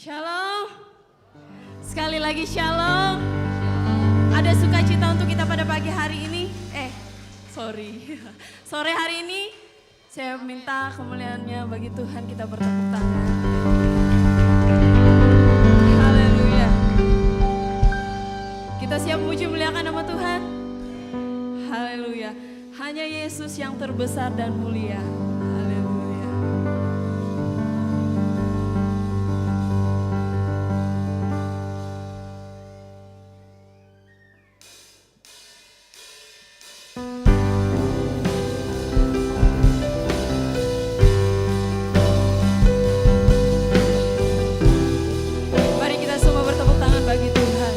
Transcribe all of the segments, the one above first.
Shalom. Sekali lagi shalom. Ada sukacita untuk kita pada pagi hari ini. Sore hari ini saya minta kemuliaannya bagi Tuhan, kita bertepuk tangan. Haleluya. Kita siap memuji muliakan nama Tuhan. Haleluya. Hanya Yesus yang terbesar dan mulia. Haleluya. Mari kita semua bertepuk tangan bagi Tuhan.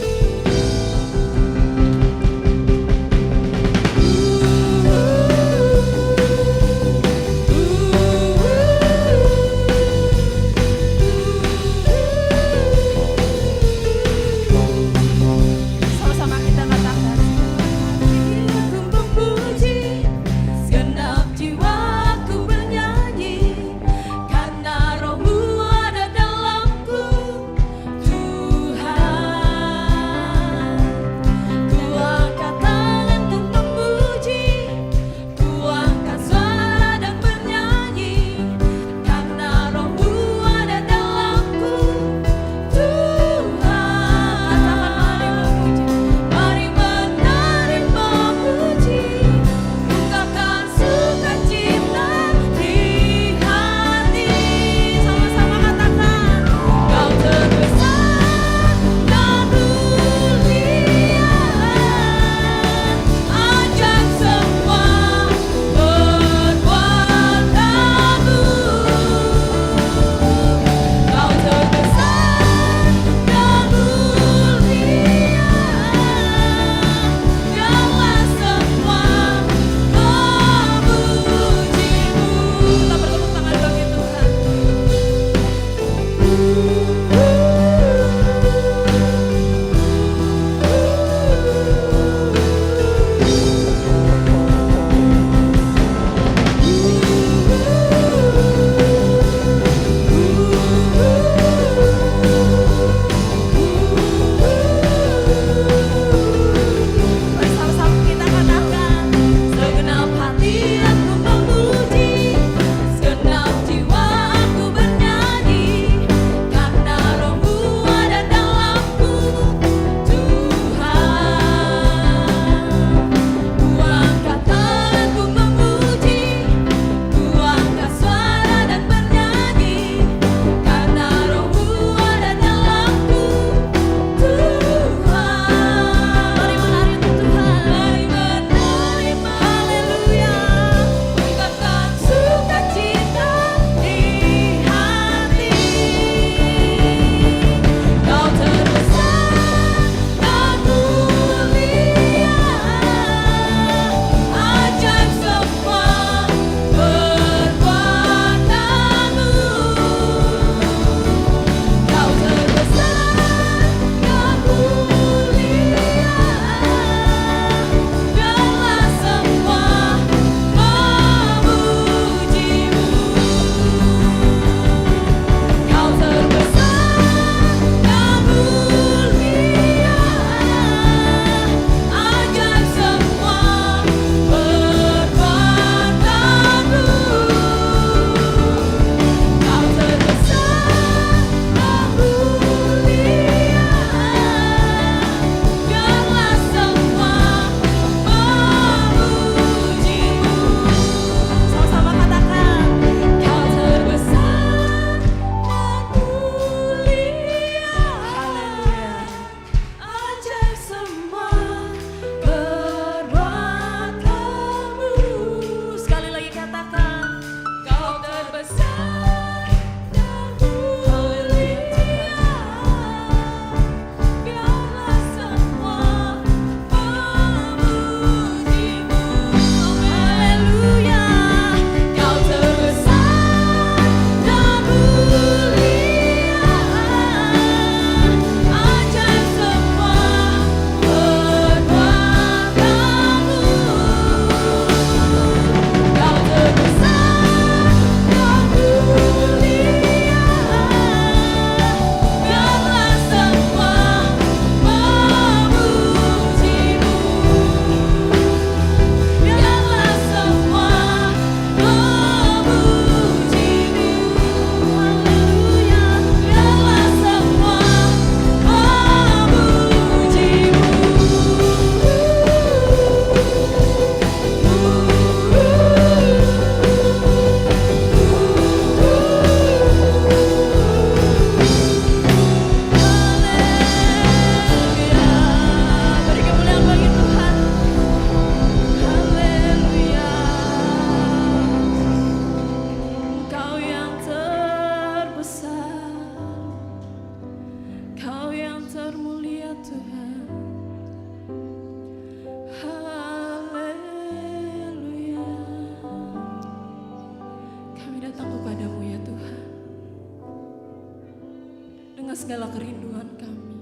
dengan segala kerinduan kami.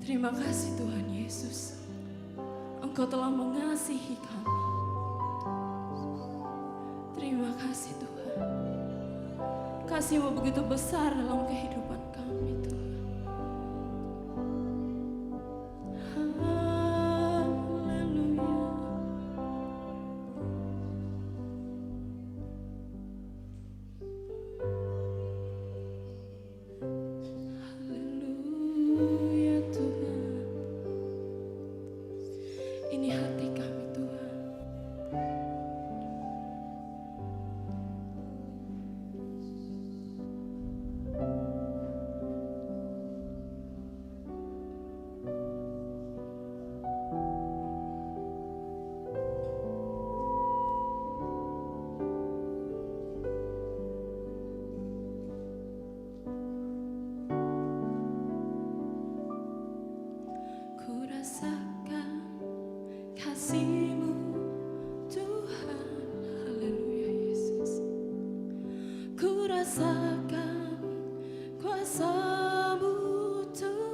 Terima kasih Tuhan Yesus, Engkau telah mengasihi kami. Terima kasih Tuhan, kasih-Mu begitu besar dalam kehidupan kami Tuhan. Kuasamu Tuhan.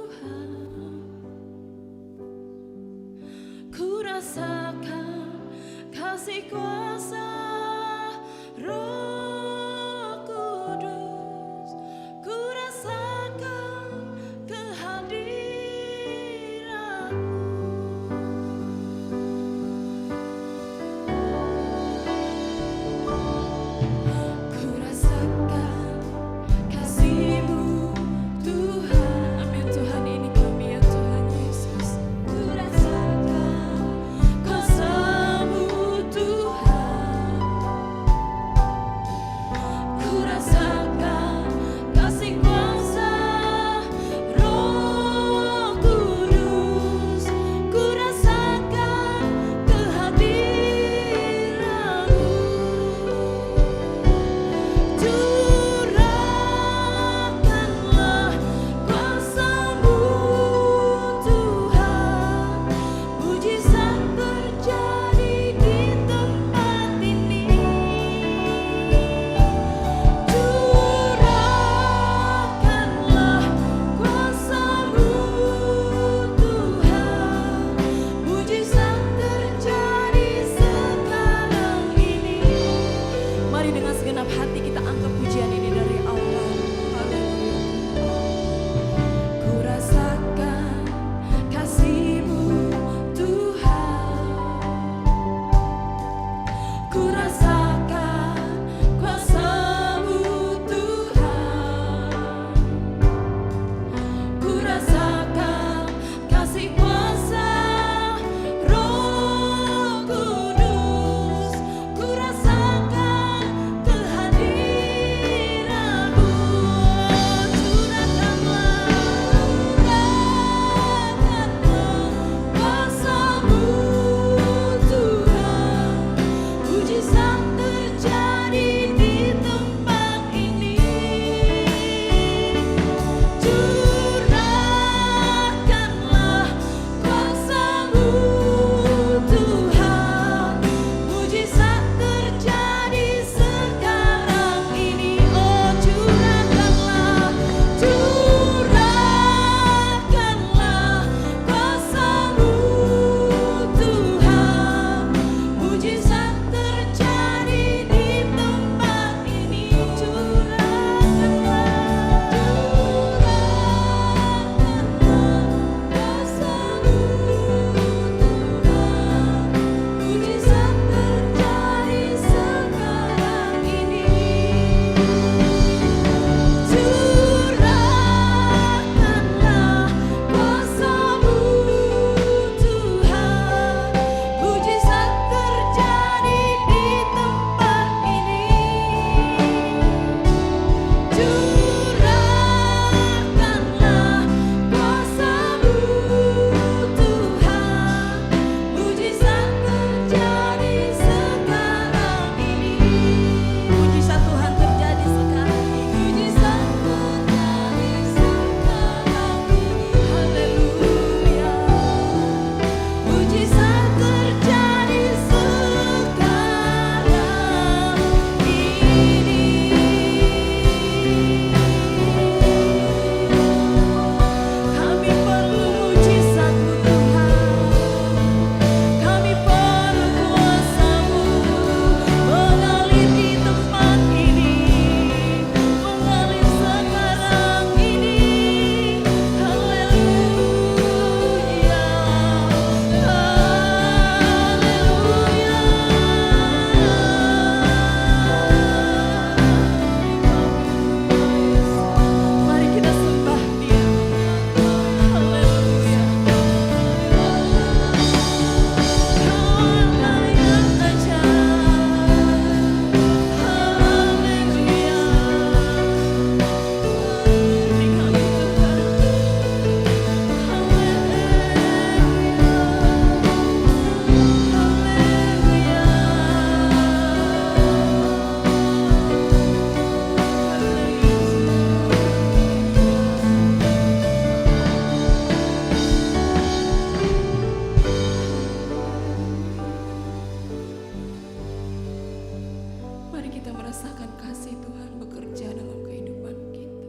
merasakan kasih Tuhan bekerja dalam kehidupan kita.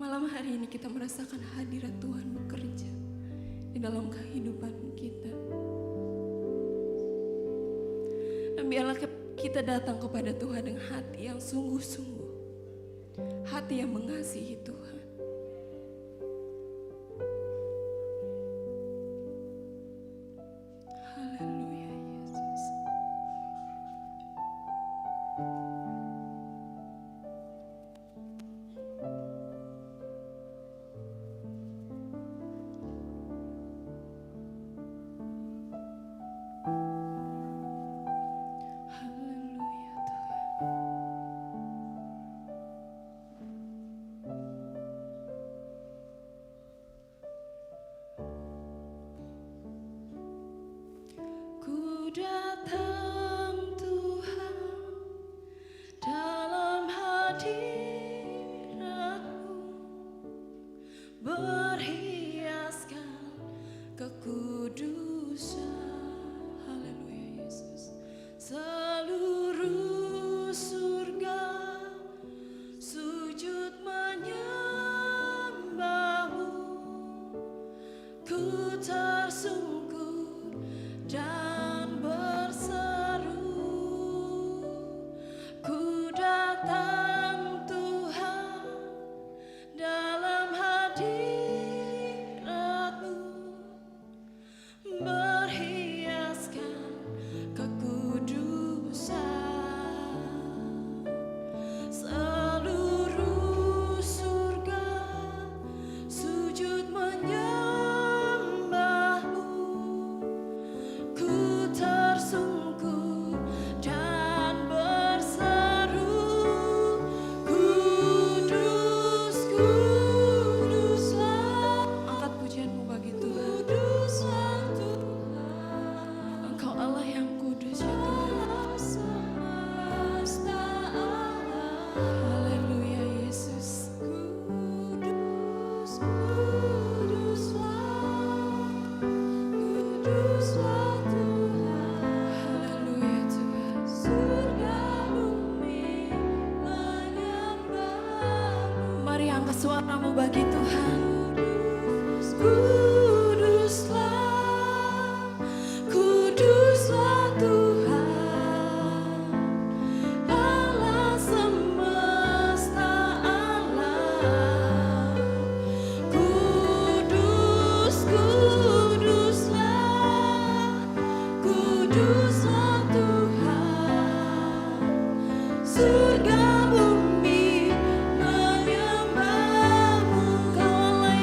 Malam hari ini kita merasakan hadirat Tuhan bekerja di dalam kehidupan kita. Dan biarlah kita datang kepada Tuhan dengan hati yang sungguh-sungguh, hati yang mengasihi Tuhan. Haleluya Yesus. Haleluya Tuhan. Ku datang Tuhan dalam hadirat-Mu, berhiaskan kekudusan. Haleluya Yesus. Seluruh surga sujud menyembah-Mu, ku tersungkur dan berseru, ku datang Tuhan dalam hadirat-Mu, berhiaskan kekudusan. Seluruh surga sujud menyembah-Mu, ku tersungkur dan berseru, kudus, kuduslah. Angkat pujianmu bagi Tuhan. Kuduslah Tuhan, Engkau Allah yang kudus ya Tuhan. Semesta alam. Haleluya Yesus. Kudus, kuduslah. Kuduslah Tuhan. Haleluya Tuhan. Surga bumi menyembah-Mu. Mari angkat suaramu bagi Tuhan. Kuduslah, kuduslah Tuhan, Allah semesta alam. Kudus, kuduslah, kuduslah Tuhan, surga bumi menyembah-Mu. Kau Allah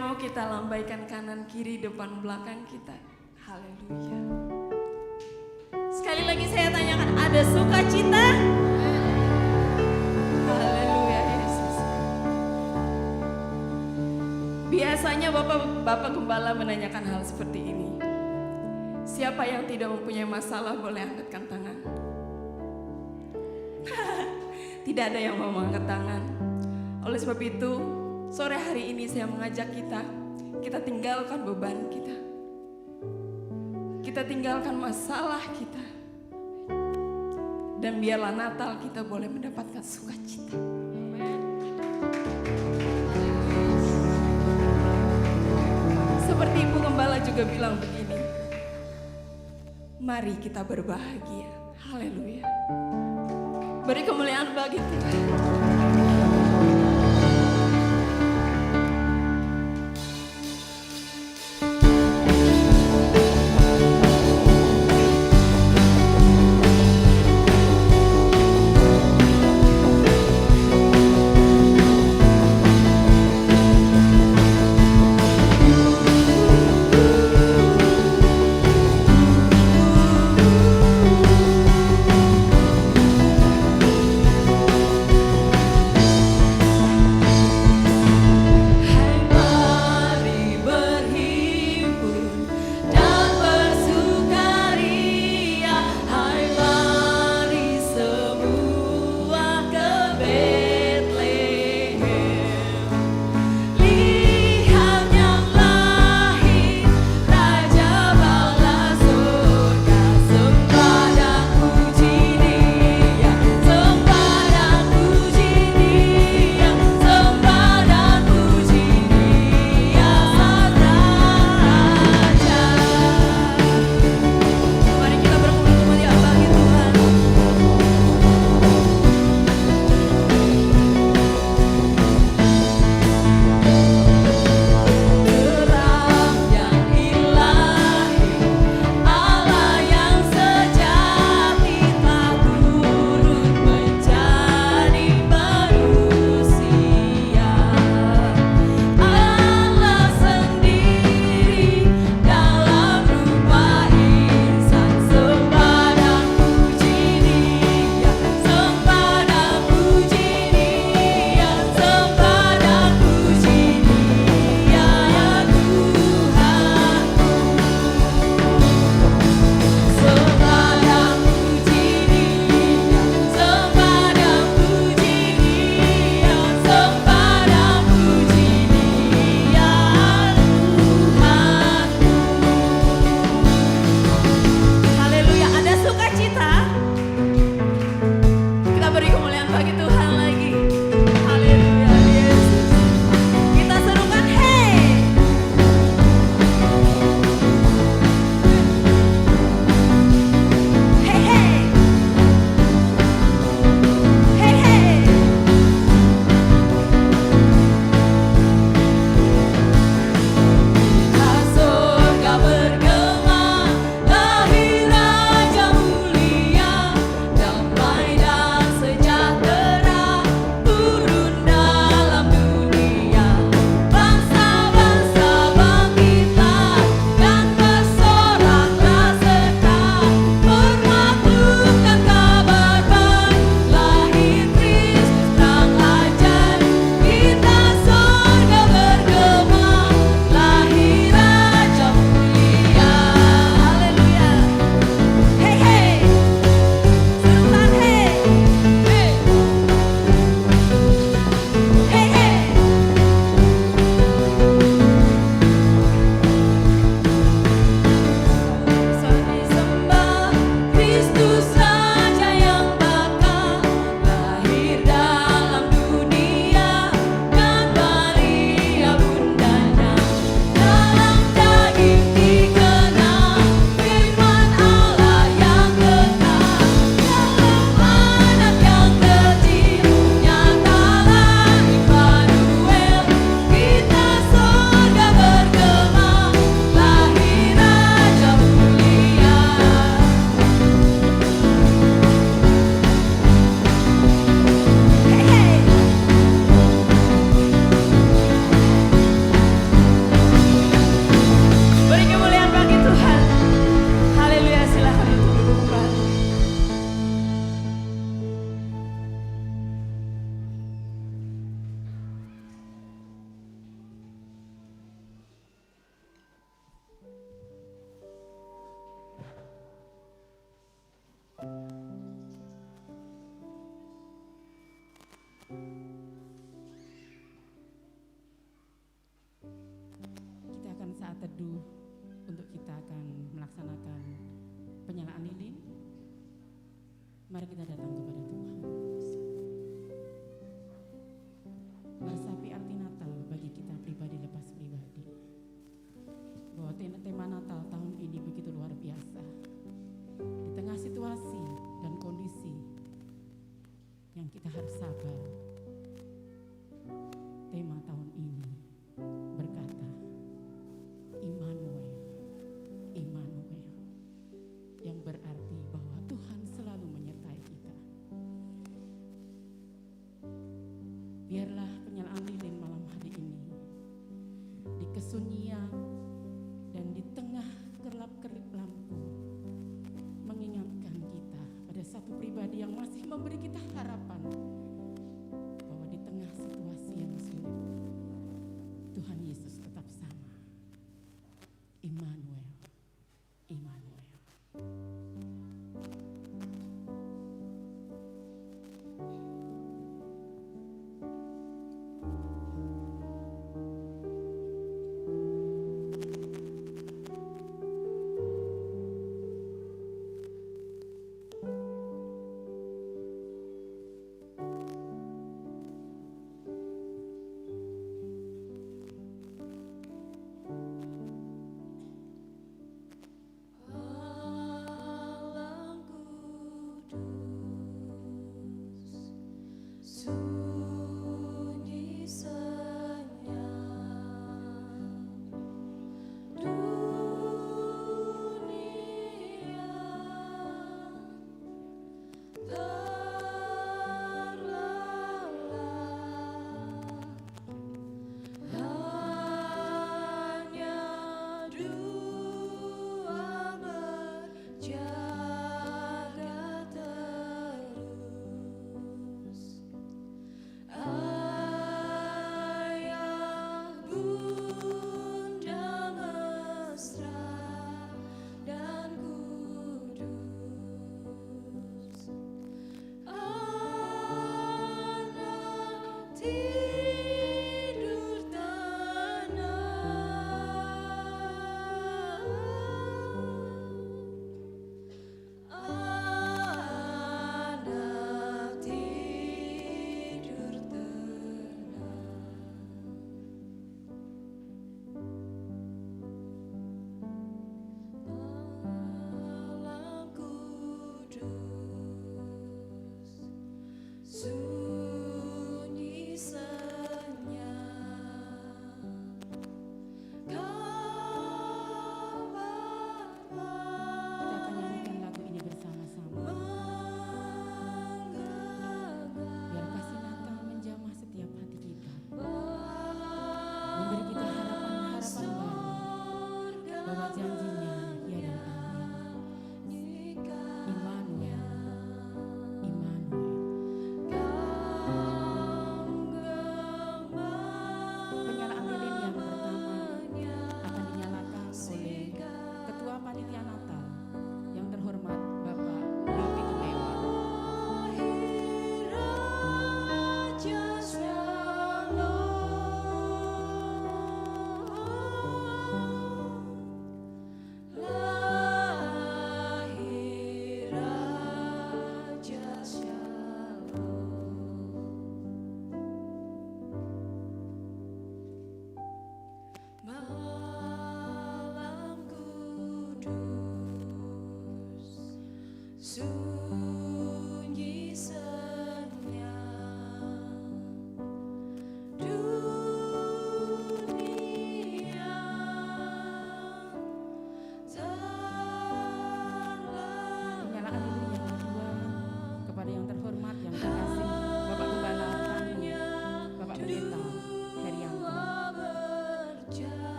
mau kita lambaikan kanan kiri depan belakang kita. Haleluya. Sekali lagi saya tanyakan, ada sukacita? Haleluya Yesus. Biasanya Bapak Gembala menanyakan hal seperti ini. Siapa yang tidak mempunyai masalah boleh angkatkan tangan. Tidak ada yang mau mengangkat tangan. Oleh sebab itu, sore hari ini saya mengajak kita tinggalkan beban kita. Kita tinggalkan masalah kita. Dan biarlah Natal kita boleh mendapatkan sukacita. Seperti Ibu Gembala juga bilang begini. Mari kita berbahagia. Haleluya. Beri kemuliaan bagi Tuhan. teduh untuk kita akan melaksanakan penyalaan lilin. Mari kita datang kepada Tuhan. Meresapi arti Natal bagi kita pribadi lepas pribadi. Bahwa tema Natal tahun ini begitu luar biasa. Di tengah situasi dan kondisi yang kita harus sabar, tema tahun ini berkata, Immanuel, Immanuel, yang berarti bahwa Tuhan selalu menyertai kita. Biarlah penyalaan lilin malam hari ini di kesunyian dan di tengah kerlap-kerlip lampu mengingatkan kita pada satu pribadi yang masih memberi kita harapan bahwa di tengah situasi yang sulit Tuhan Yesus tetap sama. Immanuel, Immanuel.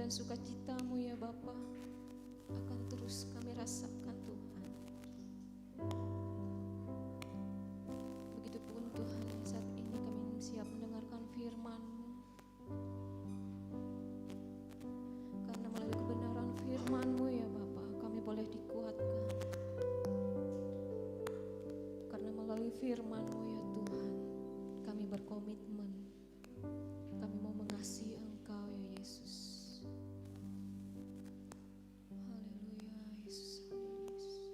dan sukacita-Mu ya Bapa akan terus kami rasakan Tuhan. Begitupun Tuhan, saat ini kami siap mendengarkan firman-Mu, karena melalui kebenaran firman-Mu ya Bapa kami boleh dikuatkan. Karena melalui firman-Mu ya Tuhan kami berkomitmen, kami mau mengasihi Engkau ya Yesus. Haleluya Yesus, Yesus.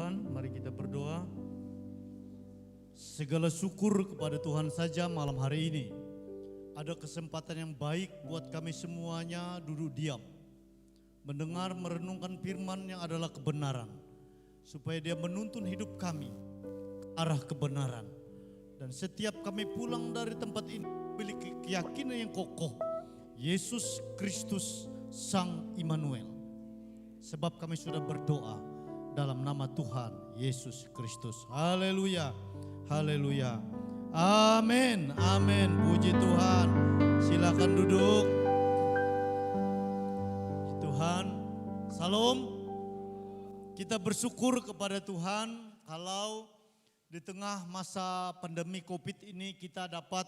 Tuhan, mari kita berdoa. Segala syukur kepada Tuhan saja malam hari ini. Ada kesempatan yang baik buat kami semuanya duduk diam, mendengar merenungkan firman yang adalah kebenaran, supaya dia menuntun hidup kami ke arah kebenaran. Dan setiap kami pulang dari tempat ini memiliki keyakinan yang kokoh, Yesus Kristus Sang Immanuel. Sebab kami sudah berdoa dalam nama Tuhan Yesus Kristus. Haleluya, haleluya, amin, amin. Puji Tuhan. Silakan duduk. Puji Tuhan. Salam. Kita bersyukur kepada Tuhan kalau di tengah masa pandemi COVID ini kita dapat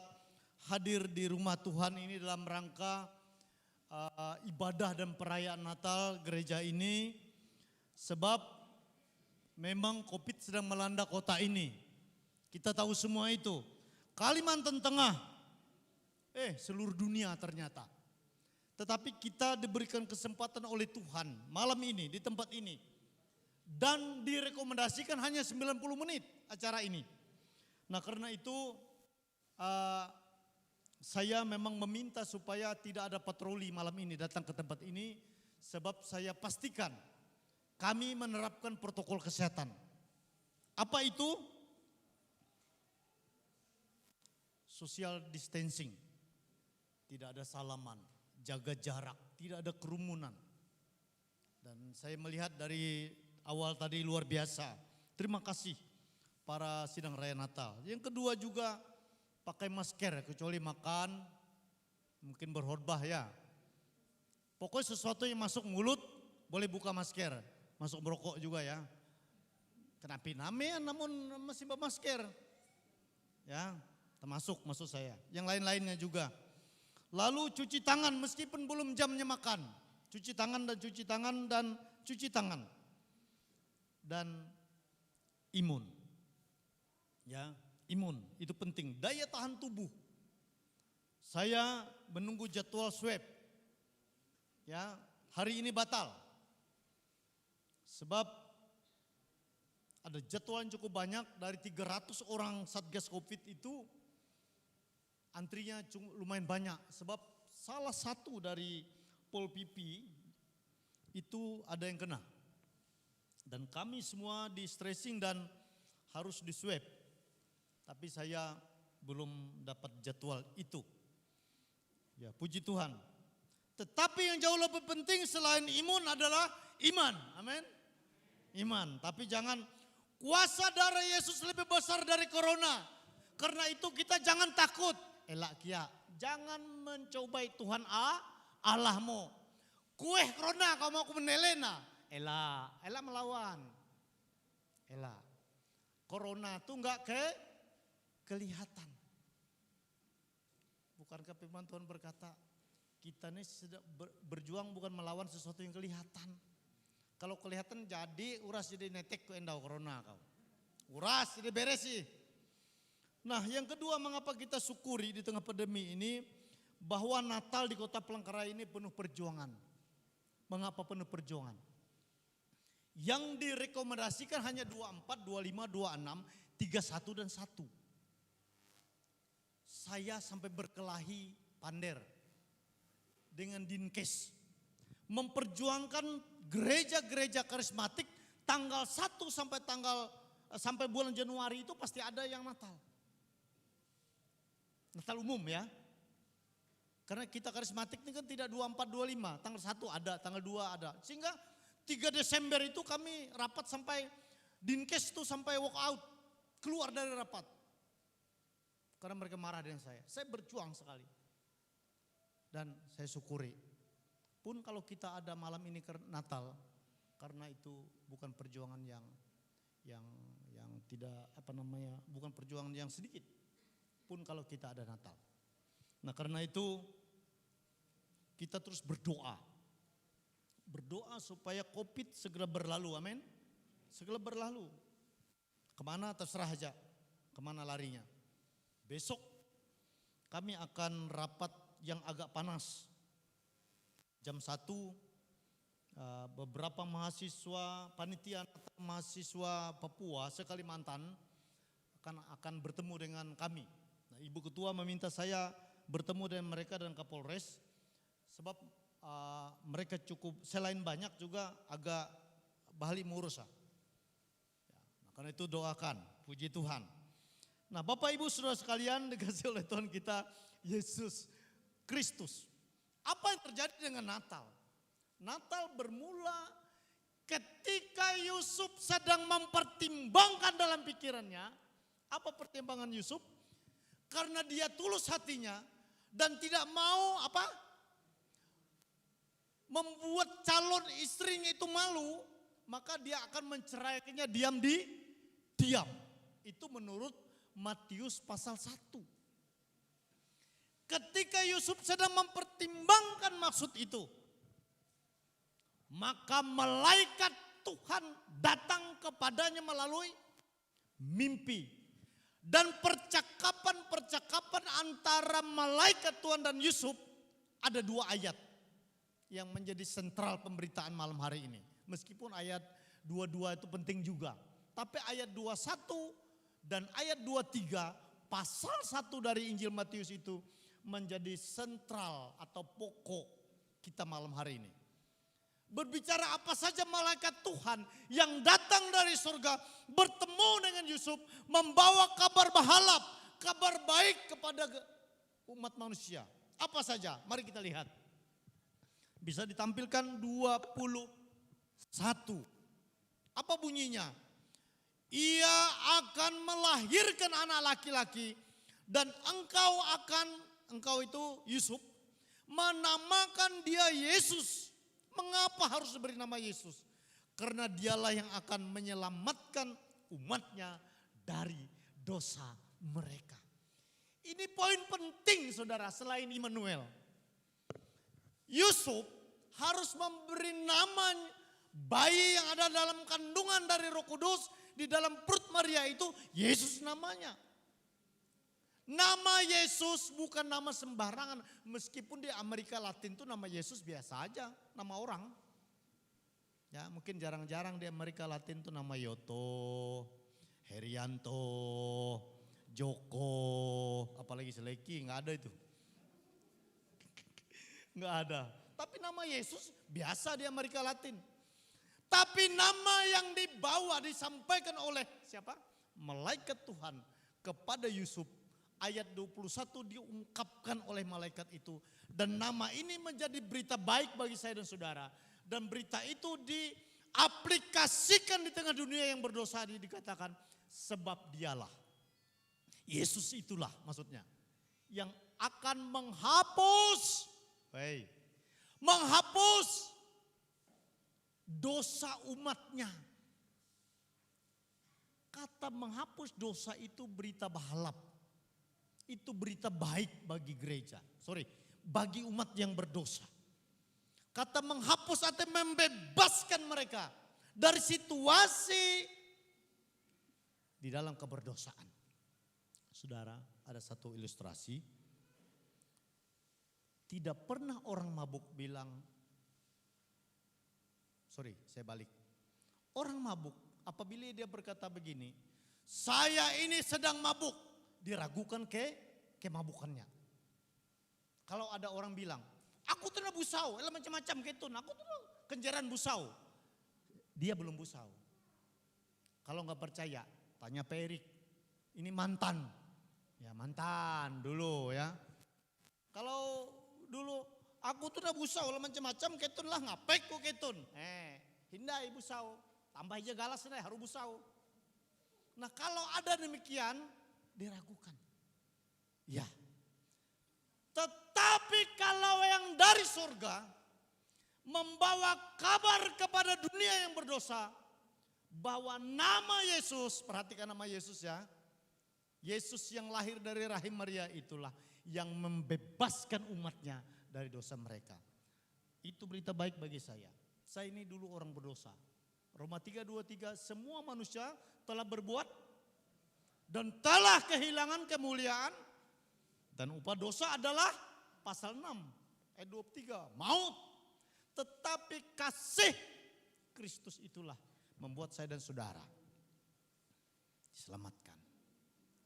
hadir di rumah Tuhan ini dalam rangka ibadah dan perayaan Natal gereja ini. Sebab memang COVID sedang melanda kota ini. Kita tahu semua itu. Kalimantan Tengah, seluruh dunia ternyata. Tetapi kita diberikan kesempatan oleh Tuhan malam ini di tempat ini. Dan direkomendasikan hanya 90 menit acara ini. Nah karena itu saya memang meminta supaya tidak ada patroli malam ini datang ke tempat ini. Sebab saya pastikan kami menerapkan protokol kesehatan. Apa itu? Social distancing. Tidak ada salaman, jaga jarak, tidak ada kerumunan. Dan saya melihat dari awal tadi luar biasa. Terima kasih para sidang raya Natal. Yang kedua juga pakai masker kecuali makan, mungkin berkhotbah ya. Pokoknya sesuatu yang masuk mulut boleh buka masker, masuk merokok juga ya. Kenapa namanya namun masih bermasker. Ya, termasuk maksud saya. Yang lain-lainnya juga. Lalu cuci tangan meskipun belum jamnya makan. Cuci tangan dan cuci tangan dan cuci tangan. Dan imun. Ya. Imun, itu penting. Daya tahan tubuh. Saya menunggu jadwal swab. Ya, hari ini batal. Sebab ada jadwal yang cukup banyak dari 300 orang Satgas Covid itu antrinya lumayan banyak. Sebab salah satu dari Pol PP itu ada yang kena. Dan kami semua di stressing dan harus di swab. Tapi saya belum dapat jadwal itu. Ya, puji Tuhan. Tetapi yang jauh lebih penting selain imun adalah iman. Amin. Iman. Tapi jangan kuasa darah Yesus lebih besar dari corona. Karena itu kita jangan takut. Elak kia. Jangan mencobai Tuhan Allahmu. Kueh corona kau mau menelena. Elak melawan. Elak. Corona itu enggak kelihatan. Bukankah firman Tuhan berkata, kita ini sedang berjuang bukan melawan sesuatu yang kelihatan. Kalau kelihatan jadi uras jadi netek ku endau corona kau. Uras jadi beres sih. Nah yang kedua mengapa kita syukuri di tengah pandemi ini bahwa Natal di Kota Palangkaraya ini penuh perjuangan. Mengapa penuh perjuangan? Yang direkomendasikan hanya 24, 25, 26, 31 dan 1. Saya sampai berkelahi pander dengan Dinkes. Memperjuangkan gereja-gereja karismatik tanggal 1 sampai bulan Januari itu pasti ada yang Natal. Natal umum ya. Karena kita karismatik ini kan tidak 24, 25. Tanggal 1 ada, tanggal 2 ada. Sehingga 3 Desember itu kami rapat sampai Dinkes itu sampai walk out. Keluar dari rapat. Karena mereka marah dengan saya. Saya berjuang sekali. Dan saya syukuri. Pun kalau kita ada malam ini Natal. Karena itu bukan perjuangan yang tidak bukan perjuangan yang sedikit. Pun kalau kita ada Natal. Nah karena itu kita terus berdoa. Berdoa supaya COVID segera berlalu, amin. Segera berlalu. Kemana terserah aja, kemana larinya. Besok kami akan rapat yang agak panas. Jam 1 beberapa mahasiswa panitia mahasiswa Papua se-Kalimantan akan bertemu dengan kami. Nah, Ibu Ketua meminta saya bertemu dengan mereka dan Kapolres sebab mereka cukup selain banyak juga agak bahali mengurus. Ya, nah, karena itu doakan, puji Tuhan. Nah, Bapak Ibu Saudara sekalian dikasih oleh Tuhan kita Yesus Kristus. Apa yang terjadi dengan Natal? Natal bermula ketika Yusuf sedang mempertimbangkan dalam pikirannya. Apa pertimbangan Yusuf? Karena dia tulus hatinya dan tidak mau membuat calon istrinya itu malu, maka dia akan menceraikannya diam. Itu menurut Matius pasal 1. Ketika Yusuf sedang mempertimbangkan maksud itu, maka malaikat Tuhan datang kepadanya melalui mimpi. Dan percakapan antara malaikat Tuhan dan Yusuf ada 2 ayat yang menjadi sentral pemberitaan malam hari ini. Meskipun ayat 22 itu penting juga. Tapi ayat 21 dan ayat 23 pasal 1 dari Injil Matius itu menjadi sentral atau pokok kita malam hari ini. Berbicara apa saja malaikat Tuhan yang datang dari surga bertemu dengan Yusuf membawa kabar bahalap, kabar baik kepada umat manusia. Apa saja? Mari kita lihat. Bisa ditampilkan 21. Apa bunyinya? Ia akan melahirkan anak laki-laki dan engkau itu Yusuf menamakan dia Yesus. Mengapa harus diberi nama Yesus? Karena dialah yang akan menyelamatkan umatnya dari dosa mereka. Ini poin penting saudara selain Immanuel. Yusuf harus memberi nama bayi yang ada dalam kandungan dari Roh Kudus di dalam perut Maria itu Yesus namanya. Nama Yesus bukan nama sembarangan. Meskipun di Amerika Latin itu nama Yesus biasa aja, nama orang. Ya, mungkin jarang-jarang di Amerika Latin itu nama Yoto, Herianto, Joko, apalagi Seleki, nggak ada itu. Nggak ada. Tapi nama Yesus biasa di Amerika Latin. Tapi nama yang disampaikan oleh siapa? Malaikat Tuhan kepada Yusuf. Ayat 21 diungkapkan oleh malaikat itu. Dan nama ini menjadi berita baik bagi saya dan saudara. Dan berita itu diaplikasikan di tengah dunia yang berdosa. Dikatakan sebab dialah. Yesus itulah maksudnya. Yang akan menghapus dosa umatnya. Kata menghapus dosa itu berita bahalap. Itu berita baik bagi gereja. Bagi umat yang berdosa. Kata menghapus atau membebaskan mereka dari situasi di dalam keberdosaan. Saudara, ada satu ilustrasi. Tidak pernah orang mabuk bilang, Orang mabuk apabila dia berkata begini, saya ini sedang mabuk. Diragukan kemabukannya. Kalau ada orang bilang, aku tuh busau, macam-macam gitu, aku tuh kenjaran busau. Dia belum busau. Kalau nggak percaya, tanya Pak Erik. Ini mantan. Ya mantan dulu ya. Kalau dulu aku tuh busau, macam-macam ketun lah, ngapek kok ketun. Hindai busau, tambah aja galas nih harus busau. Nah kalau ada demikian, diragukan. Ya. Tetapi kalau yang dari surga membawa kabar kepada dunia yang berdosa bahwa nama Yesus, perhatikan nama Yesus ya. Yesus yang lahir dari rahim Maria itulah yang membebaskan umatnya dari dosa mereka. Itu berita baik bagi saya. Saya ini dulu orang berdosa. Roma 3:23, semua manusia telah berbuat dan telah kehilangan kemuliaan. Dan upah dosa adalah pasal 6 ayat 23, maut. Tetapi kasih Kristus itulah membuat saya dan saudara diselamatkan.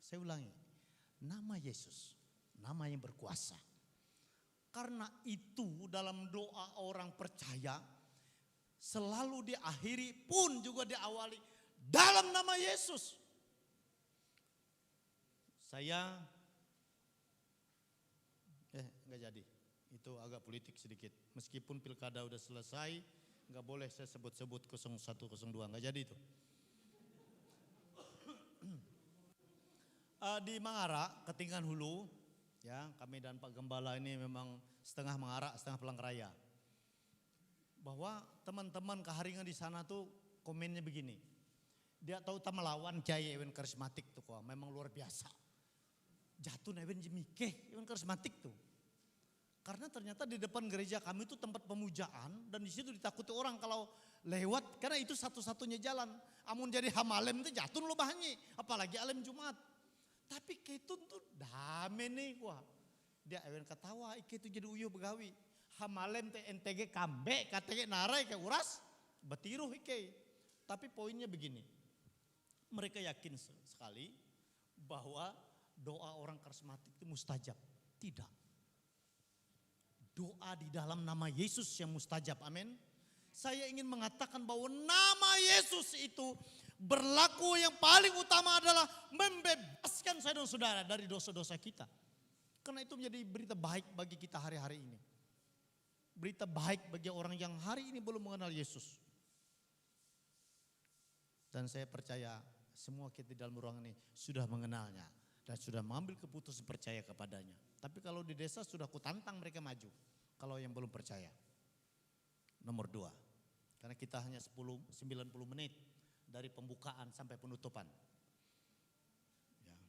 Saya ulangi, nama Yesus, nama yang berkuasa. Karena itu dalam doa orang percaya selalu diakhiri pun juga diawali dalam nama Yesus. Saya nggak jadi. Itu agak politik sedikit. Meskipun pilkada udah selesai, nggak boleh saya sebut-sebut 01, 02, nggak jadi itu. Di Mangara, Ketinggan Hulu, ya kami dan Pak Gembala ini memang setengah Mangara, setengah Palangkaraya. Bahwa teman-teman keharingan di sana tuh komennya begini. Dia tahu melawan Kiai Ewen karismatik tuh kok, memang luar biasa. Jatuh Ewen jemike, Ewen karismatik tuh. Karena ternyata di depan gereja kami itu tempat pemujaan dan di situ ditakuti orang kalau lewat karena itu satu-satunya jalan. Amun jadi hamalem itu jatuh lo bahannya, apalagi alem Jumat. Tapi ketun tuh dame nih gua. Dia ewen ketawa, ike itu jadi uyuh begawi. Hamalem teh NTG kambe, katanya narai ke uras, betiruh ike. Tapi poinnya begini, mereka yakin sekali bahwa doa orang karismatik itu mustajab. Tidak. Doa di dalam nama Yesus yang mustajab, amin. Saya ingin mengatakan bahwa nama Yesus itu berlaku yang paling utama adalah membebaskan saya dan saudara dari dosa-dosa kita. Karena itu menjadi berita baik bagi kita hari-hari ini. Berita baik bagi orang yang hari ini belum mengenal Yesus. Dan saya percaya semua kita di dalam ruangan ini sudah mengenalnya. Dan sudah mengambil keputusan percaya kepadanya. Tapi kalau di desa sudah kutantang mereka maju. Kalau yang belum percaya. Nomor 2. Karena kita hanya 90 menit dari pembukaan sampai penutupan. Ya.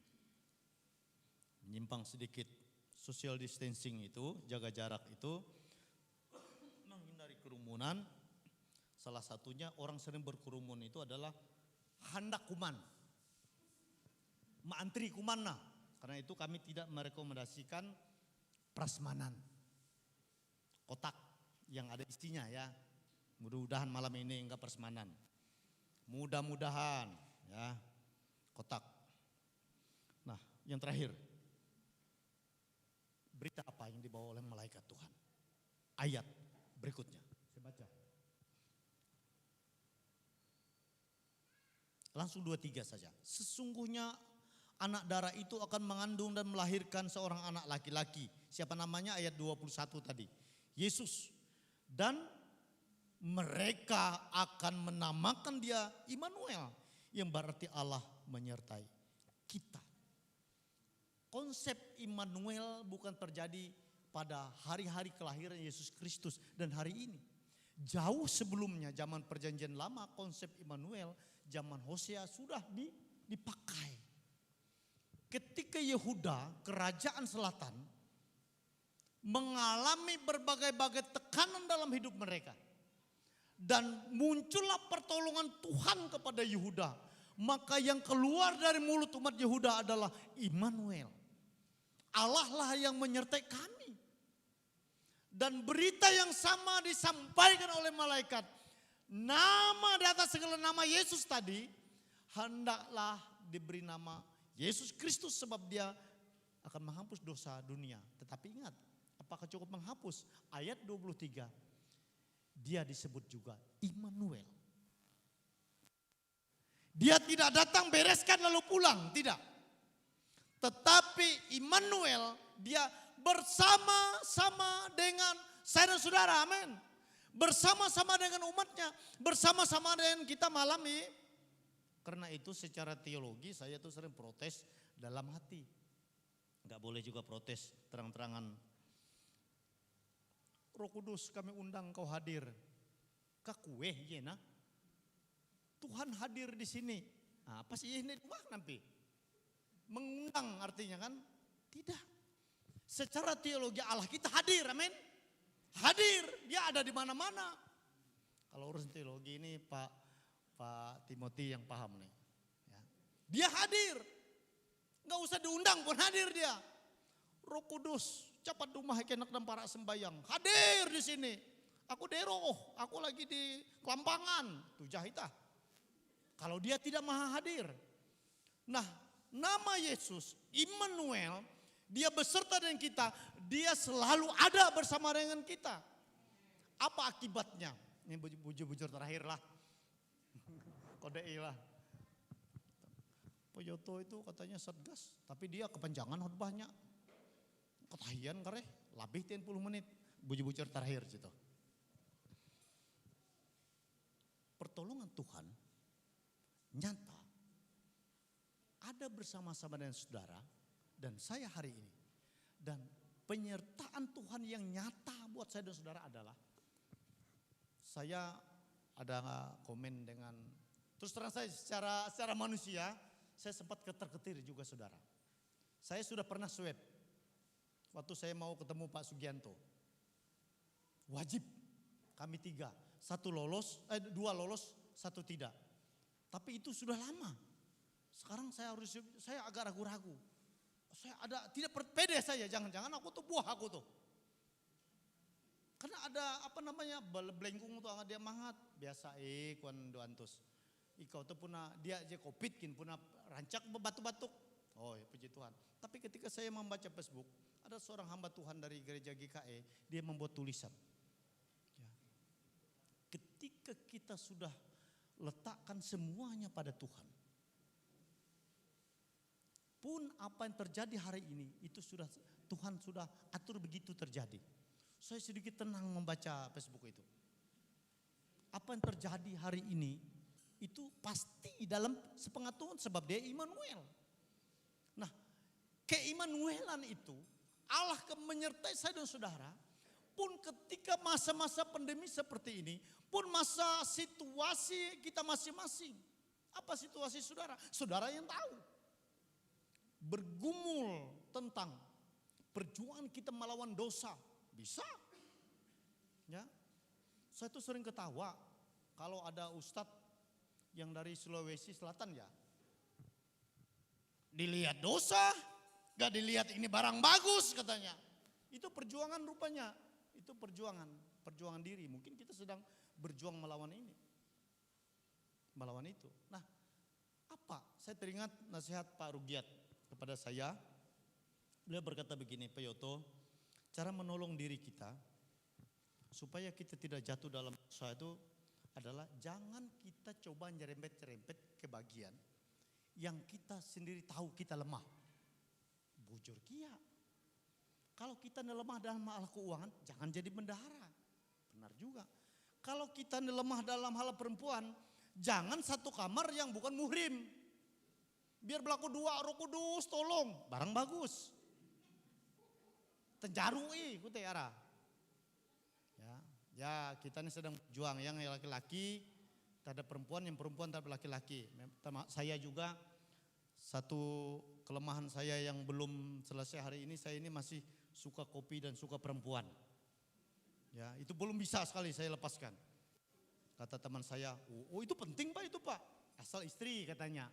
Menyimpang sedikit. Social distancing itu, jaga jarak itu. Menghindari kerumunan. Salah satunya orang sering berkerumun itu adalah hendak kuman. Maantri kumana. Karena itu kami tidak merekomendasikan prasmanan. Kotak yang ada isinya ya. Mudah-mudahan malam ini enggak prasmanan. Mudah-mudahan ya. Kotak. Nah, yang terakhir. Berita apa yang dibawa oleh malaikat Tuhan? Ayat berikutnya. Saya baca. Langsung 2-3 saja. Sesungguhnya anak darah itu akan mengandung dan melahirkan seorang anak laki-laki. Siapa namanya? Ayat 21 tadi. Yesus. Dan mereka akan menamakan dia Immanuel. Yang berarti Allah menyertai kita. Konsep Immanuel bukan terjadi pada hari-hari kelahiran Yesus Kristus dan hari ini. Jauh sebelumnya zaman perjanjian lama konsep Immanuel, zaman Hosea sudah dipakai. Ketika Yehuda, kerajaan selatan, mengalami berbagai-bagai tekanan dalam hidup mereka. Dan muncullah pertolongan Tuhan kepada Yehuda. Maka yang keluar dari mulut umat Yehuda adalah Immanuel. Allah lah yang menyertai kami. Dan berita yang sama disampaikan oleh malaikat. Nama di atas segala nama Yesus tadi, hendaklah diberi nama Yesus Kristus sebab dia akan menghapus dosa dunia. Tetapi ingat, apakah cukup menghapus? Ayat 23, dia disebut juga Immanuel. Dia tidak datang bereskan lalu pulang, tidak. Tetapi Immanuel, dia bersama-sama dengan saya dan saudara, amin. Bersama-sama dengan umatnya, bersama-sama dengan kita malam ini. Karena itu secara teologi saya tuh sering protes dalam hati. Enggak boleh juga protes terang-terangan. Roh Kudus kami undang kau hadir. Kakue ya nah. Tuhan hadir di sini. Nah, apa sih ini rumah nanti? Mengundang artinya kan? Tidak. Secara teologi Allah kita hadir, amin. Hadir, dia ada di mana-mana. Kalau urusan teologi ini Pak Timothy yang paham nih. Ya. Dia hadir. Gak usah diundang pun hadir dia. Roh Kudus, cepat rumah kenak dan para sembayang. Hadir di sini. Aku dero, aku lagi di Kelampangan, tuh jahitah. Kalau dia tidak maha hadir. Nah, nama Yesus, Immanuel, dia beserta dengan kita, dia selalu ada bersama dengan kita. Apa akibatnya? Ini bujur-bujur terakhir lah. Kode lah. Poyoto itu katanya satgas, tapi dia kepanjangan khotbahnya. Ketahian kare, lebih 10 menit. Bujur-bujur terakhir situ. Pertolongan Tuhan nyata ada bersama-sama dengan saudara dan saya hari ini. Dan penyertaan Tuhan yang nyata buat saya dan saudara adalah saya ada komen dengan terus terang saya secara manusia saya sempat ketar-ketir juga saudara. Saya sudah pernah swab waktu saya mau ketemu Pak Sugianto. Wajib kami 3, 2 lolos, 1 tidak. Tapi itu sudah lama. Sekarang saya agak ragu-ragu. Saya tidak pede saya, jangan-jangan aku tuh buah aku tuh. Karena ada belengkung tuh dia mangat biasa kuan doantus. Ikau tuh puna dia aja covid kin puna rancak batuk-batuk. Oh ya puji Tuhan. Tapi ketika saya membaca Facebook, ada seorang hamba Tuhan dari gereja GKE, dia membuat tulisan. Ya. Ketika kita sudah letakkan semuanya pada Tuhan. Pun apa yang terjadi hari ini itu Tuhan sudah atur begitu terjadi. Saya sedikit tenang membaca Facebook itu. Apa yang terjadi hari ini itu pasti dalam sepengetahuan sebab dia Immanuel. Nah, keimmanuelan itu Allah menyertai saya dan saudara pun ketika masa-masa pandemi seperti ini, pun masa situasi kita masing-masing. Apa situasi saudara? Saudara yang tahu. Bergumul tentang perjuangan kita melawan dosa. Bisa. Ya. Saya tuh sering ketawa kalau ada ustadz yang dari Sulawesi Selatan ya. Dilihat dosa, gak dilihat ini barang bagus katanya. Itu perjuangan rupanya. Itu perjuangan diri. Mungkin kita sedang berjuang melawan ini. Melawan itu. Nah, apa? Saya teringat nasihat Pak Rugiat kepada saya. Beliau berkata begini, Pak Yoto, cara menolong diri kita supaya kita tidak jatuh dalam dosa itu adalah jangan kita coba nyerempet-nyerempet ke bagian yang kita sendiri tahu kita lemah. Bujur kia. Kalau kita lemah dalam hal keuangan, jangan jadi bendahara. Benar juga. Kalau kita lemah dalam hal perempuan, jangan satu kamar yang bukan muhrim. Biar berlaku 2 Roh Kudus tolong, barang bagus. Tenjarui kute ara. Ya kita ini sedang berjuang yang laki-laki tak ada perempuan, yang perempuan tak ada laki-laki. Saya juga satu kelemahan saya yang belum selesai hari ini, saya ini masih suka kopi dan suka perempuan. Ya, itu belum bisa sekali saya lepaskan. Kata teman saya, oh itu penting Pak itu Pak. Asal istri katanya.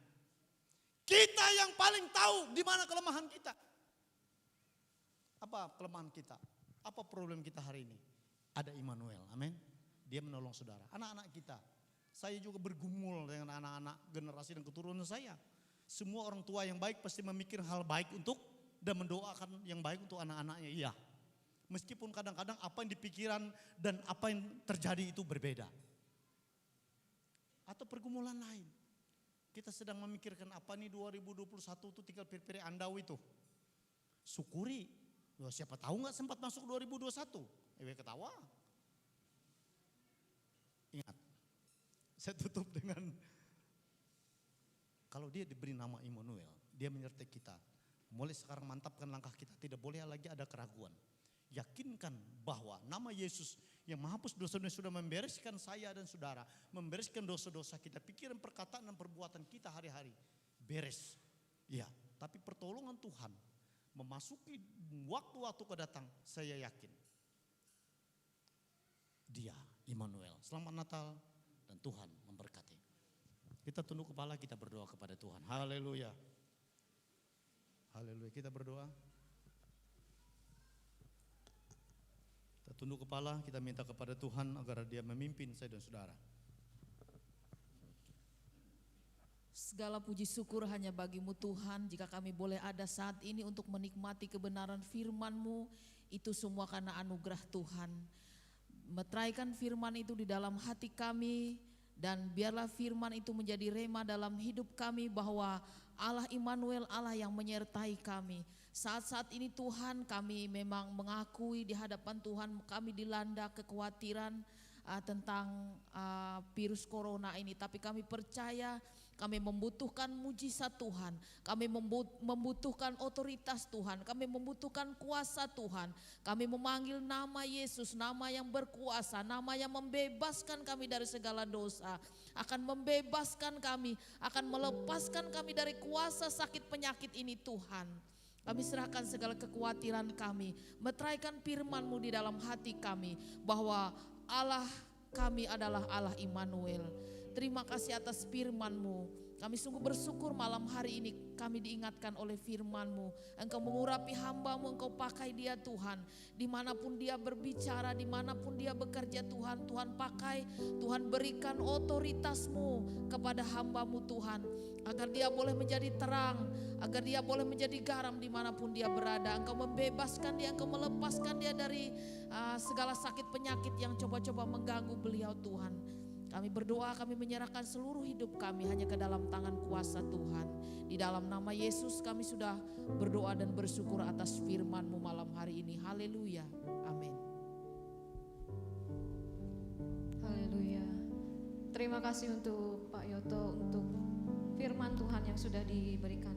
Kita yang paling tahu di mana kelemahan kita. Apa kelemahan kita? Apa problem kita hari ini? Ada Immanuel, amin. Dia menolong saudara. Anak-anak kita. Saya juga bergumul dengan anak-anak generasi dan keturunan saya. Semua orang tua yang baik pasti memikir hal baik untuk dan mendoakan yang baik untuk anak-anaknya. Iya. Meskipun kadang-kadang apa yang dipikiran dan apa yang terjadi itu berbeda. Atau pergumulan lain. Kita sedang memikirkan apa nih 2021 itu tinggal piri-piri andau itu. Syukuri. Loh, siapa tahu nggak sempat masuk 2021. Ketawa. Ingat. Saya tutup dengan kalau dia diberi nama Immanuel, dia menyertai kita. Mulai sekarang mantapkan langkah kita, tidak boleh lagi ada keraguan. Yakinkan bahwa nama Yesus yang menghapus dosa-dosa sudah membereskan saya dan saudara, membereskan dosa-dosa kita, pikiran, perkataan dan perbuatan kita hari-hari. Beres. Ya, tapi pertolongan Tuhan memasuki waktu-waktu kedatang, saya yakin. Dia Immanuel. Selamat Natal dan Tuhan memberkati. Kita tunduk kepala, kita berdoa kepada Tuhan. Haleluya. Haleluya. Kita berdoa. Kita tunduk kepala, kita minta kepada Tuhan agar Dia memimpin saya dan saudara. Segala puji syukur hanya bagi-Mu Tuhan, jika kami boleh ada saat ini untuk menikmati kebenaran firman-Mu, itu semua karena anugerah Tuhan. Meteraikan firman itu di dalam hati kami, dan biarlah firman itu menjadi rema dalam hidup kami bahwa Allah Immanuel, Allah yang menyertai kami. Saat-saat ini Tuhan, kami memang mengakui di hadapan Tuhan kami dilanda kekhawatiran tentang virus corona ini, tapi kami percaya kami membutuhkan mujizat Tuhan, kami membutuhkan otoritas Tuhan, kami membutuhkan kuasa Tuhan. Kami memanggil nama Yesus, nama yang berkuasa, nama yang membebaskan kami dari segala dosa, akan membebaskan kami, akan melepaskan kami dari kuasa sakit penyakit ini Tuhan. Kami serahkan segala kekhawatiran kami, meteraikan firman-Mu di dalam hati kami, bahwa Allah kami adalah Allah Immanuel. Terima kasih atas firman-Mu. Kami sungguh bersyukur malam hari ini kami diingatkan oleh firman-Mu. Engkau mengurapi hamba-Mu, Engkau pakai dia Tuhan. Dimanapun dia berbicara, dimanapun dia bekerja Tuhan, Tuhan pakai, Tuhan berikan otoritas-Mu kepada hamba-Mu Tuhan. Agar dia boleh menjadi terang, agar dia boleh menjadi garam dimanapun dia berada. Engkau membebaskan dia, Engkau melepaskan dia dari segala sakit penyakit yang coba-coba mengganggu beliau Tuhan. Kami berdoa, kami menyerahkan seluruh hidup kami hanya ke dalam tangan kuasa Tuhan. Di dalam nama Yesus kami sudah berdoa dan bersyukur atas firman-Mu malam hari ini. Haleluya, amin. Haleluya. Terima kasih untuk Pak Yoto untuk firman Tuhan yang sudah diberikan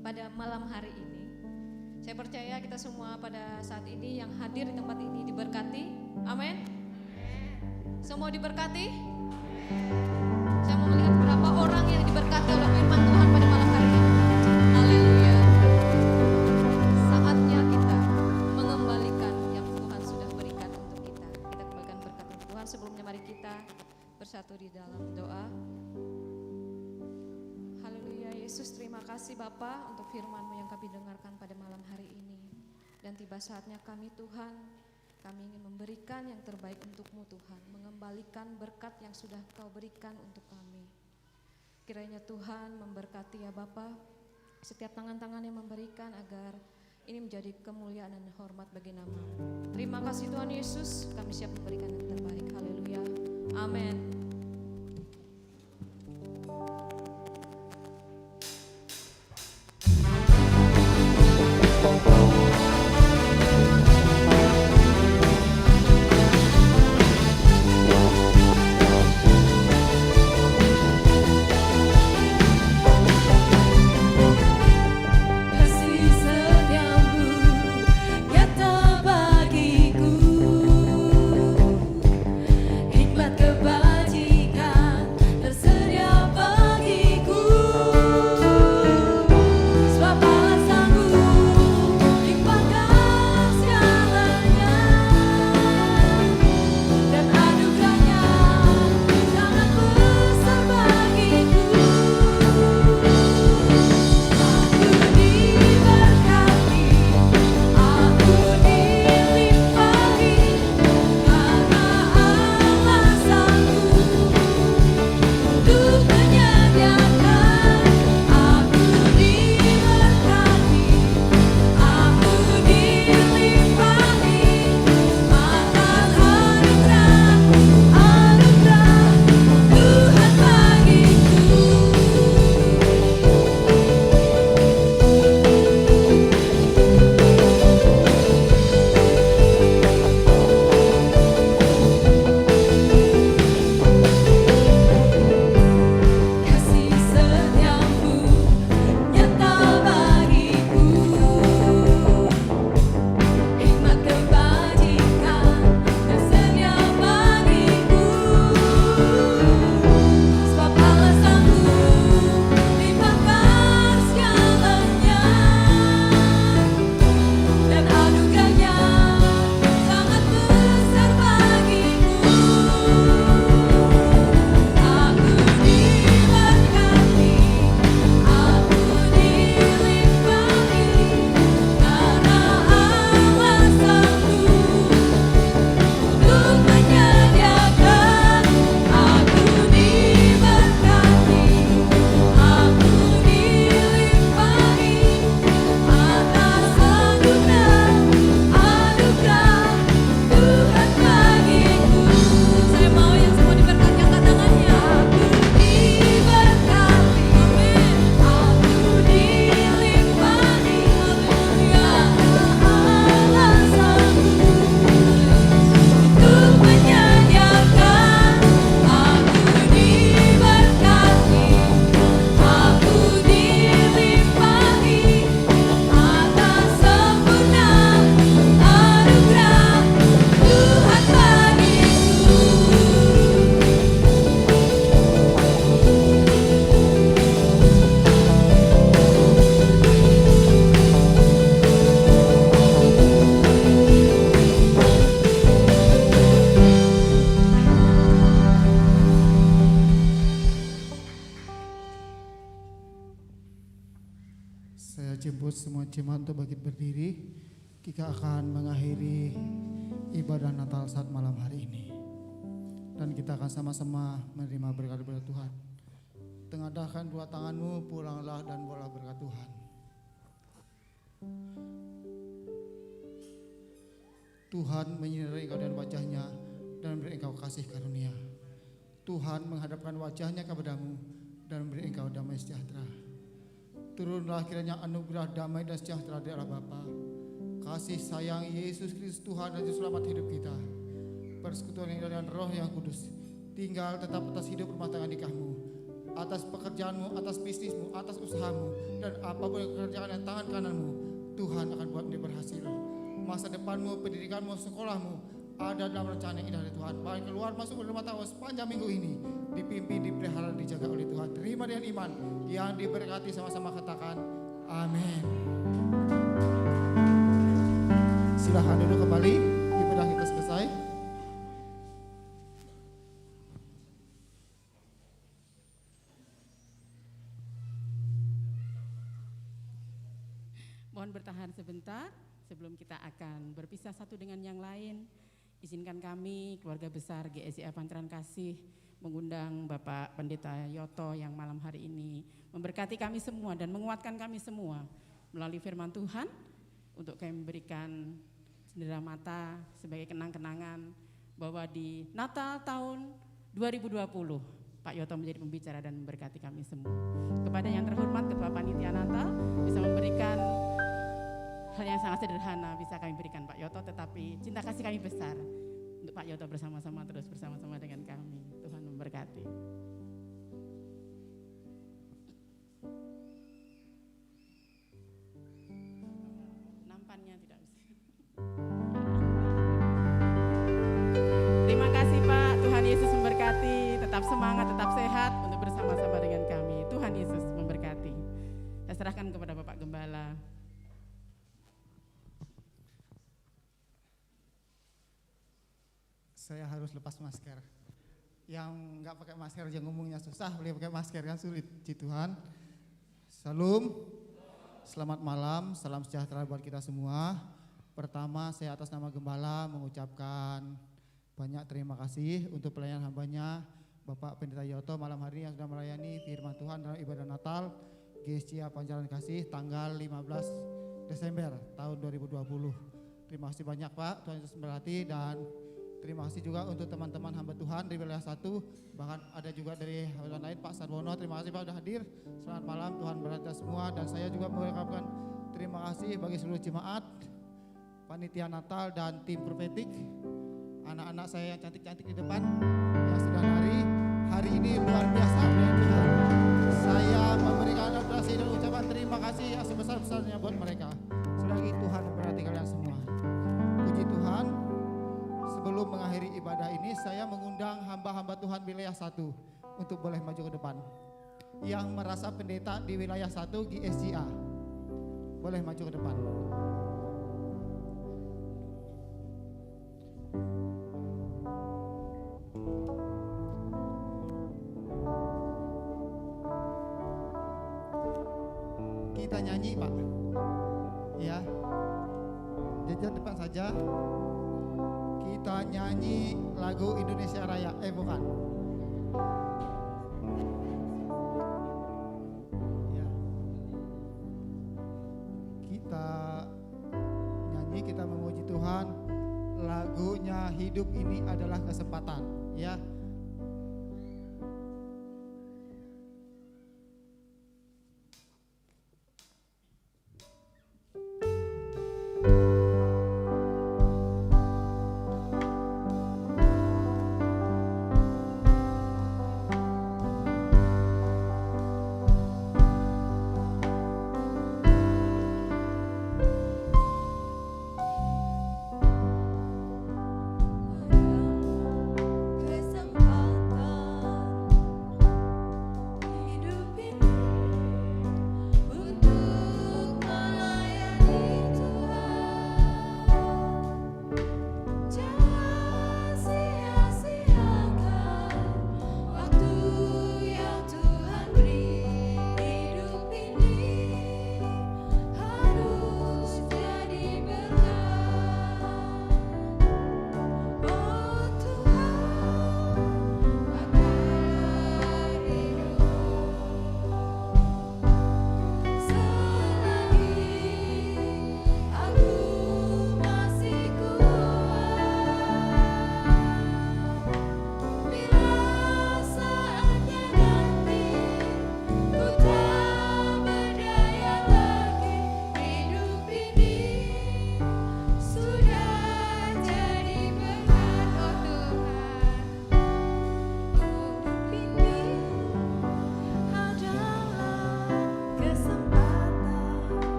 pada malam hari ini. Saya percaya kita semua pada saat ini yang hadir di tempat ini diberkati. Amin. Semua diberkati. Saya mau melihat berapa orang yang diberkati oleh firman Tuhan pada malam hari ini. Haleluya. Saatnya kita mengembalikan yang Tuhan sudah berikan untuk kita. Kita kembalikan berkat Tuhan. Sebelumnya mari kita bersatu di dalam doa. Haleluya. Yesus, terima kasih Bapa untuk firman-Mu yang kami dengarkan pada malam hari ini. Dan tiba saatnya kami Tuhan, kami ingin memberikan yang terbaik untuk-Mu Tuhan, mengembalikan berkat yang sudah Kau berikan untuk kami. Kiranya Tuhan memberkati ya Bapa, setiap tangan-tangan yang memberikan agar ini menjadi kemuliaan dan hormat bagi nama. Terima kasih Tuhan Yesus, kami siap memberikan yang terbaik. Haleluya. Amin. Kasih setiamu nyata bagiku, hikmat kebajikan Saya jemput semua jemaat untuk bangkit berdiri. Kita akan mengakhiri ibadah Natal saat malam hari ini. Dan kita akan sama-sama menerima berkat dari Tuhan. Tengadahkan dua tanganmu, pulanglah dan bawalah berkat Tuhan. Tuhan menyinari engkau dengan wajahnya dan memberi engkau kasih karunia. Tuhan menghadapkan wajahnya kepadamu dan memberi engkau damai sejahtera. Turunlah kiranya anugerah damai dan sejahtera dari Allah Bapa, kasih sayang Yesus Kristus Tuhan dan Juru Selamat hidup kita, persekutuan yang dan Roh yang Kudus tinggal tetap atas hidup rumah tangga nikahmu, atas pekerjaanmu, atas bisnismu, atas usahamu, dan apapun yang kerjaan dan tangan kananmu. Tuhan akan buat menjadi berhasil. Masa depanmu, pendidikanmu, sekolahmu ada dalam rencana yang indah dari Tuhan. Baik keluar masuk ke rumah tangga sepanjang minggu ini dipimpin, dipelihara, dijaga oleh Tuhan. Terima dengan iman yang diberkati, sama-sama katakan amin. Silahkan duduk kembali, ibadah kita selesai. Mohon bertahan sebentar sebelum kita akan berpisah satu dengan yang lain. Izinkan kami, keluarga besar GSIA Pancaran Kasih, mengundang Bapak Pendeta Yoto yang malam hari ini memberkati kami semua dan menguatkan kami semua melalui firman Tuhan untuk kami memberikan cendera mata sebagai kenang-kenangan bahwa di Natal tahun 2020 Pak Yoto menjadi pembicara dan memberkati kami semua. Kepada yang terhormat Ketua Panitia Natal bisa memberikan hal yang sangat sederhana bisa kami berikan Pak Yoto, tetapi cinta kasih kami besar untuk Pak Yoto bersama-sama terus bersama-sama dengan kami. Tuhan memberkati. Nampannya tidak bisa. Terima kasih Pak, Tuhan Yesus memberkati. Tetap semangat, tetap sehat untuk bersama-sama dengan kami. Tuhan Yesus memberkati. Saya serahkan kepada Bapak Gembala. Saya harus lepas masker. Yang nggak pakai masker jangan ngomongnya susah, boleh pakai masker kan sulit. Puji Tuhan. Salam, selamat malam, salam sejahtera buat kita semua. Pertama saya atas nama Gembala mengucapkan banyak terima kasih untuk pelayanan hambanya Bapak Pendeta Yoto malam hari ini yang sudah melayani firman Tuhan dalam ibadah Natal GSIA Pancaran Kasih tanggal 15 Desember tahun 2020. Terima kasih banyak Pak, Tuhan Yesus memberkati, dan terima kasih juga untuk teman-teman hamba Tuhan dari wilayah 1, bahkan ada juga dari wilayah lain Pak Sarwono. Terima kasih Pak sudah hadir. Selamat malam, Tuhan berkati semua. Dan saya juga mengucapkan terima kasih bagi seluruh jemaat, panitia Natal dan tim profetik, anak-anak saya yang cantik-cantik di depan yang sedang nari. Hari ini luar biasa pelayanan Tuhan. Saya memberikan apresiasi dan ucapan terima kasih yang sebesar-besarnya buat mereka. Selagi Tuhan memberkati kalian semua. Puji Tuhan. Sebelum mengakhiri ibadah ini, saya mengundang hamba-hamba Tuhan wilayah 1 untuk boleh maju ke depan. Yang merasa pendeta di wilayah 1 GSIA, boleh maju ke depan. Kita nyanyi Pak, ya, jajan depan saja. Kita nyanyi lagu Indonesia Raya, bukan. Ya. Kita nyanyi, kita memuji Tuhan. Lagunya Hidup Ini Adalah Kesempatan, ya. Kesempatan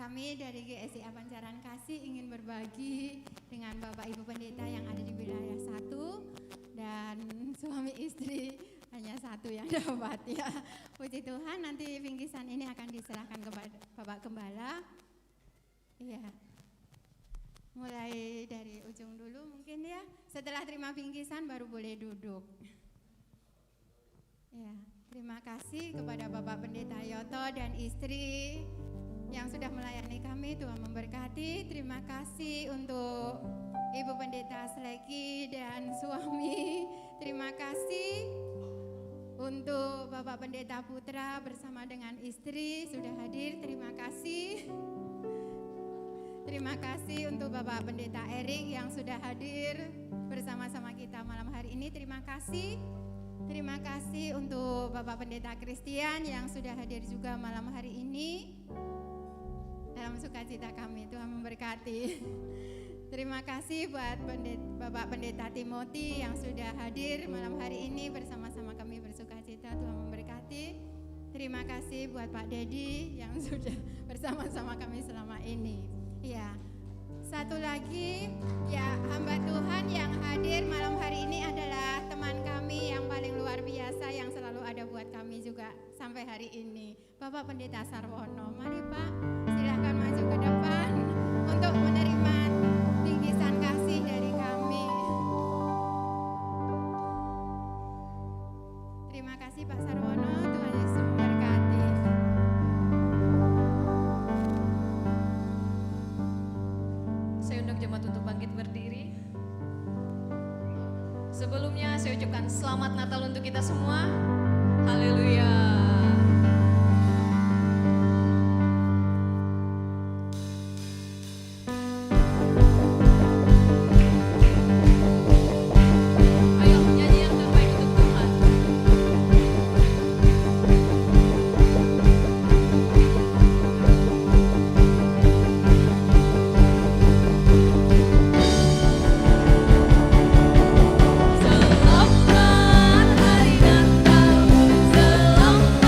Kami dari GSIA Pancaran Kasih ingin berbagi dengan Bapak Ibu Pendeta yang ada di wilayah 1 dan suami istri hanya 1 yang dapat ya. Puji Tuhan, nanti bingkisan ini akan diserahkan kepada Bapak Gembala. Iya. Mulai dari ujung dulu mungkin ya. Setelah terima bingkisan baru boleh duduk. Ya, terima kasih kepada Bapak Pendeta Yoto dan istri yang sudah melayani kami. Tuhan memberkati. Terima kasih untuk Ibu Pendeta Sleki dan suami. Terima kasih untuk Bapak Pendeta Putra bersama dengan istri sudah hadir. Terima kasih. Terima kasih untuk Bapak Pendeta Erik yang sudah hadir bersama-sama kita malam hari ini. Terima kasih. Terima kasih untuk Bapak Pendeta Christian yang sudah hadir juga malam hari ini. Dalam sukacita kami, Tuhan memberkati. Terima kasih buat Bapak Pendeta Timothy yang sudah hadir malam hari ini bersama-sama kami bersukacita. Tuhan memberkati. Terima kasih buat Pak Dedi yang sudah bersama-sama kami selama ini. Ya, satu lagi ya, hamba Tuhan yang hadir malam hari ini adalah teman kami yang paling luar biasa yang selalu ada buat kami juga sampai hari ini, Bapak Pendeta Sarwono. Mari Pak, silakan maju ke depan untuk menerima bingkisan kasih dari kami. Terima kasih Pak Sarwono, Tuhan Yesus memberkati. Saya undang jemaat untuk bangkit berdiri. Sebelumnya saya ucapkan selamat Natal untuk kita semua. Haleluya. Ayo nyanyi yang terbaik untuk Tuhan. Selamat hari Natal, selamat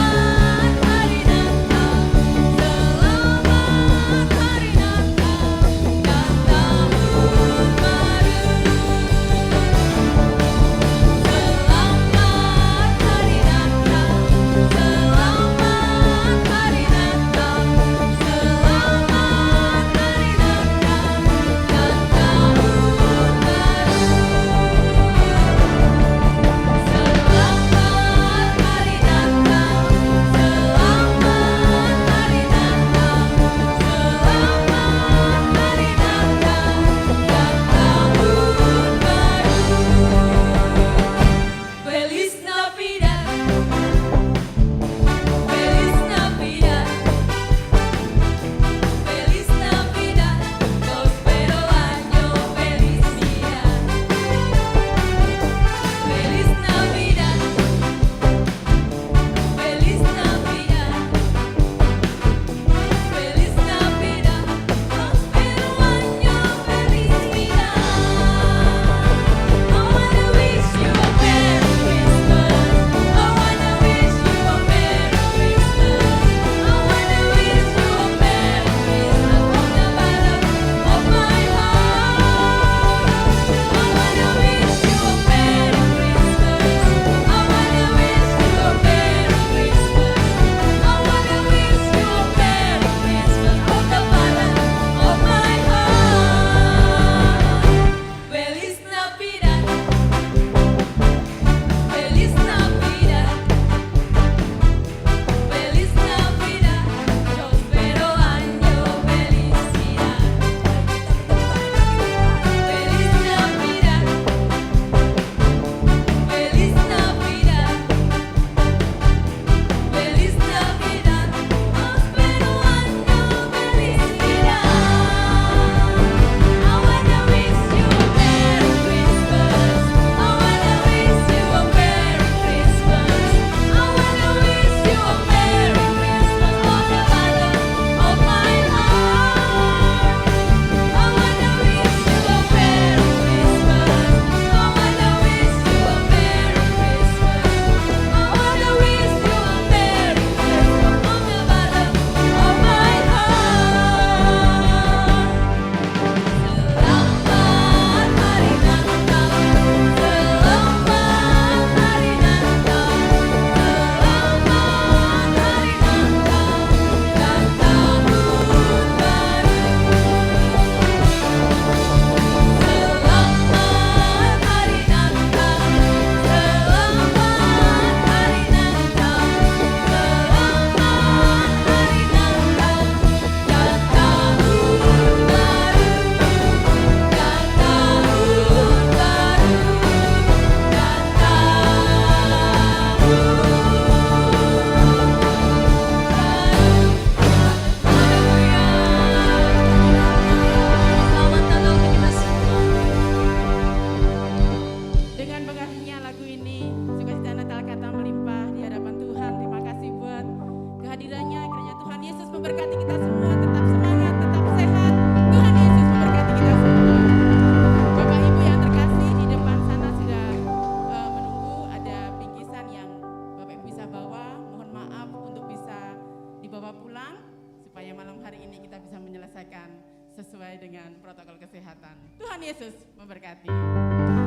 sesuai dengan protokol kesehatan. Tuhan Yesus memberkati.